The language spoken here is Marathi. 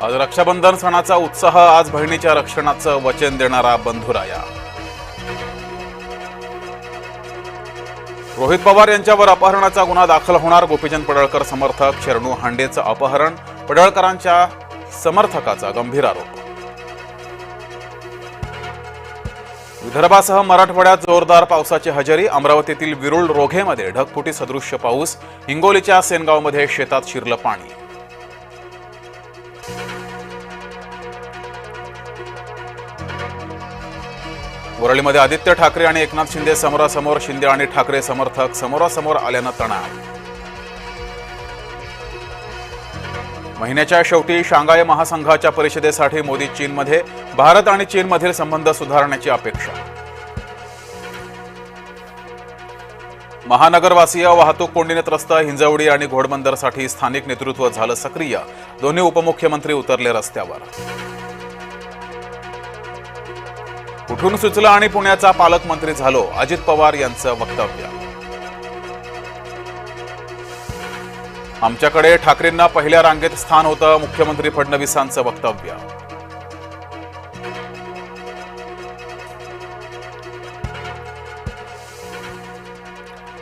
आज रक्षाबंधन सणाचा उत्साह, आज बहिणीच्या रक्षणाचं वचन देणारा बंधुराया। रोहित पवार यांच्यावर अपहरणाचा गुन्हा दाखल होणार, गोपीचंद पडळकर समर्थक शरणू हांडेचं अपहरण, पडळकरांच्या समर्थकाचा गंभीर आरोप। विदर्भासह मराठवाड्यात जोरदार पावसाची हजेरी, अमरावतीतील विरुळ रोघेमध्ये ढगफुटी सदृश्य पाऊस, हिंगोलीच्या सेनगावमध्ये शेतात शिरलं पाणी। वरळीमध्ये आदित्य ठाकरे आणि एकनाथ शिंदे समोरासमोर, शिंदे आणि ठाकरे समर्थक समोरासमोर आल्यानं तणाव। महिन्याच्या शेवटी शांघाय महासंघाच्या परिषदेसाठी मोदी चीनमध्ये, भारत आणि चीनमधील संबंध सुधारण्याची अपेक्षा। महानगरवासीय वाहतूक कोंडीने त्रस्त, हिंजवडी आणि घोडबंदरसाठी स्थानिक नेतृत्व झालं सक्रिय, दोन्ही उपमुख्यमंत्री उतरले रस्त्यावर। उठून सुचलं आणि पुण्याचा पालकमंत्री झालो, अजित पवार यांचं वक्तव्य। आमच्याकडे ठाकरेंना पहिल्या रांगेत स्थान होतं, मुख्यमंत्री फडणवीसांचं वक्तव्य।